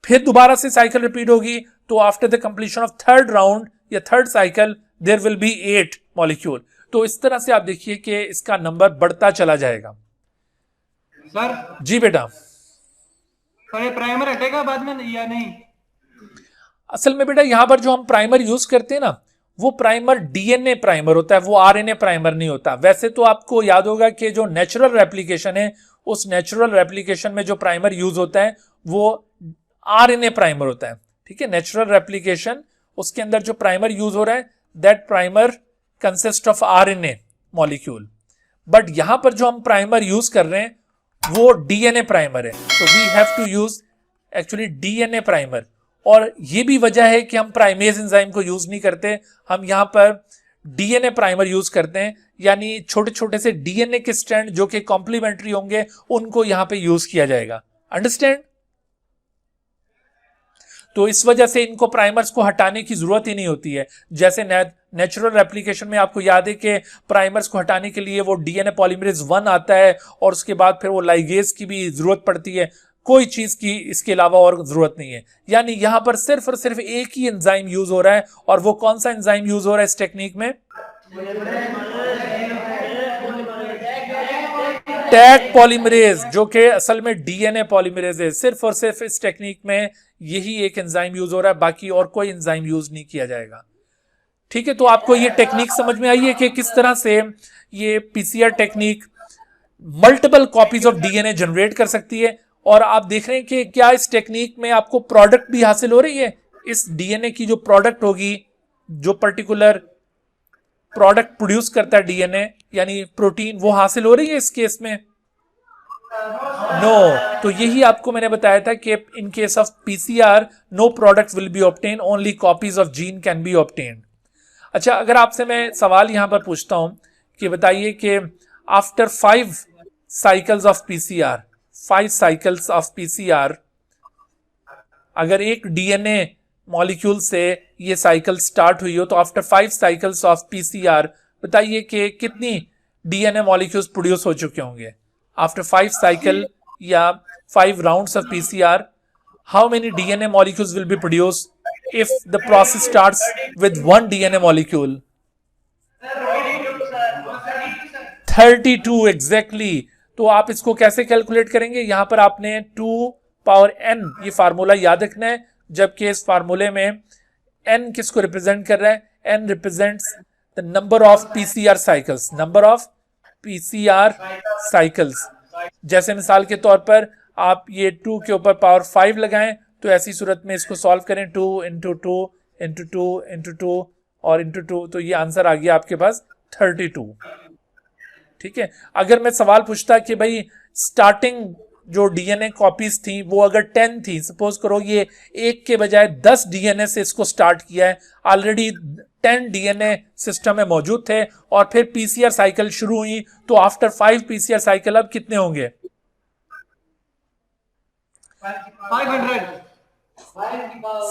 फिर दोबारा से साइकिल रिपीट होगी, तो after the completion of third round या third cycle there will be 8 molecule. तो इस तरह से आप देखिए कि इसका नंबर बढ़ता चला जाएगा। सर जी बेटा, सर प्राइमर हटेगा बाद में या नहीं? असल में बेटा यहां पर जो हम प्राइमर यूज करते हैं ना, वो प्राइमर डीएनए प्राइमर होता है, वो आरएनए प्राइमर नहीं होता। वैसे तो आपको याद होगा कि जो नेचुरल रेप्लिकेशन है, उस नेचुरल रेप्लिकेशन में जो प्राइमर यूज होता है वो आरएनए प्राइमर होता है। ठीक है, नेचुरल रेप्लिकेशन, उसके अंदर जो प्राइमर यूज हो रहा है that primer consist of RNA molecule, but यहां पर जो हम प्राइमर यूज कर रहे हैं वो DNA प्राइमर है, तो we have to use actually DNA primer. और ये भी वजह है कि हम प्राइमेज एंजाइम को यूज नहीं करते, हम यहां पर DNA प्राइमर यूज करते हैं, यानी छोटे छोटे से DNA के स्ट्रैंड जो कि कॉम्प्लीमेंट्री होंगे उनको यहां पे यूज किया जाएगा। अंडरस्टैंड? तो इस वजह से इनको प्राइमर्स को हटाने की जरूरत ही नहीं होती है। जैसे नेचुरल एप्लीकेशन में आपको याद है कि प्राइमर्स को हटाने के लिए वो DNA पॉलीमरेज 1 आता है और उसके बाद फिर वो लाइगेज की भी जरूरत पड़ती है, कोई चीज की इसके अलावा और जरूरत नहीं है। यानी यहां पर सिर्फ और सिर्फ एक ही एंजाइम यूज हो रहा है, और वो कौन सा एंजाइम यूज हो रहा है इस टेक्निक में? टैग पॉलीमरेज, जो कि असल में DNA पॉलीमरेज है। सिर्फ और सिर्फ इस टेक्निक में यही एक एंजाइम यूज हो रहा है, बाकी और कोई एंजाइम यूज नहीं किया जाएगा। ठीक है, तो आपको ये टेक्निक समझ में आई है कि किस तरह से ये PCR technique multiple copies of DNA generate कर सकती है। और आप देख रहे हैं कि क्या इस टेक्निक में आपको प्रोडक्ट भी हासिल हो रही है। इस DNA की जो प्रोडक्ट होगी, जो पर्टिकुलर प्रोडक्ट प्रोड्यूस करता है DNA यानी प्रोटीन, वो हासिल हो रही है इस केस में? नो। तो यही आपको मैंने बताया था कि in case of PCR no product will be obtain, only copies of gene can be obtained. अच्छा, अगर आपसे मैं सवाल यहां पर पूछता हूं कि बताइए कि after 5 cycles of PCR, 5 cycles of PCR, अगर एक DNA मॉलिक्यूल से ये साइकिल स्टार्ट हुई हो तो आफ्टर 5 साइकिल्स ऑफ PCR बताइए कि कितनी DNA मॉलिक्यूल्स प्रोड्यूस हो चुके होंगे? आफ्टर 5 साइकिल या 5 rounds of PCR, how many DNA molecules will be produce if the process starts with 1 DNA molecule? 32 exactly। तो आप इसको कैसे कैलकुलेट करेंगे? यहां पर आपने 2 पावर n ये फार्मूला याद रखना है, जबकि इस फार्मूले में n किसको रिप्रेजेंट कर रहा है? n represents the number of PCR cycles, number of PCR cycles. जैसे मिसाल के तौर पर आप ये 2 के ऊपर पावर 5 लगाएं, तो ऐसी सूरत में इसको सॉल्व करें 2 इंटू 2 इंटू 2 इंटू 2 और इंटू 2, तो ये आंसर आ गया आपके पास 32। ठीक है, अगर मैं सवाल पूछता कि भाई स्टार्टिंग जो DNA कॉपीज थी वो अगर 10 थी, सपोज करो ये एक के बजाय 10 DNA से इसको स्टार्ट किया है, ऑलरेडी 10 DNA सिस्टम में मौजूद थे और फिर PCR साइकिल शुरू हुई, तो आफ्टर 5 PCR साइकिल अब कितने होंगे?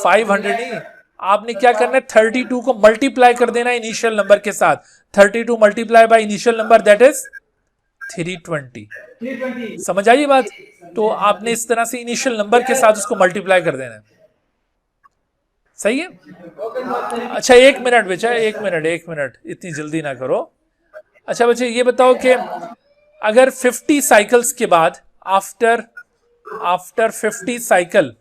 500 नहीं, आपने क्या करना है? 32 को मल्टीप्लाई कर देना इनिशियल नंबर के साथ। 32 multiply by initial number, that is 320। समझ आई बात? तो आपने इस तरह से इनिशियल नंबर के साथ उसको मल्टीप्लाई कर देना है। सही है? अच्छा, 1 मिनट बेचा, 1 मिनट, इतनी जल्दी ना करो। अच्छा बच्चे, ये बताओ कि अगर 50 साइकिल्स के बाद आफ्टर 50 साइकिल,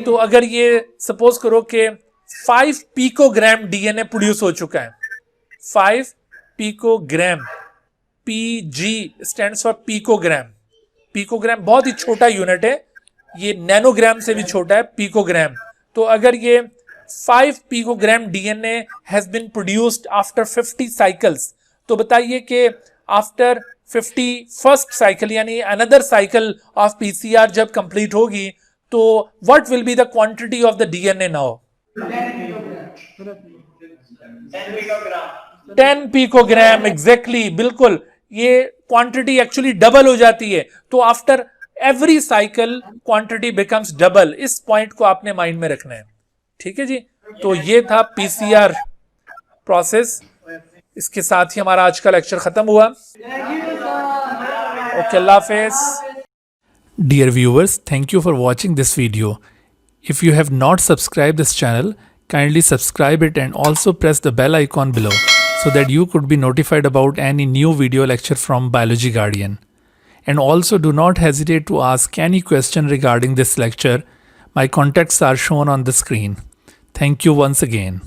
तो अगर ये सपोज करो कि 5 पिकोग्राम DNA प्रोड्यूस हो चुका है, 5 picogram, PG stands for picogram. Picogram बहुत ही छोटा यूनिट है, ये नैनोग्राम से भी छोटा है पिकोग्राम। तो अगर ये 5 picogram DNA has been produced after 50 cycles, तो बताइए कि आफ्टर 51st साइकिल यानी अनदर साइकिल ऑफ PCR जब कंप्लीट होगी, तो what will be the quantity of the DNA now? 10 picogram exactly, बिल्कुल। ये क्वांटिटी एक्चुअली डबल हो जाती है, तो after every cycle quantity becomes double. इस पॉइंट को आपने माइंड में रखना है। ठीक है जी, तो ये था PCR प्रोसेस। इसके साथ ही हमारा आज का लेक्चर खत्म हुआ। Okay, Allah Hafiz. Dear viewers, thank you for watching this video. If you have not subscribed this channel, kindly subscribe it and also press the bell icon below so that you could be notified about any new video lecture from Biology Guardian. And also do not hesitate to ask any question regarding this lecture. My contacts are shown on the screen. Thank you once again.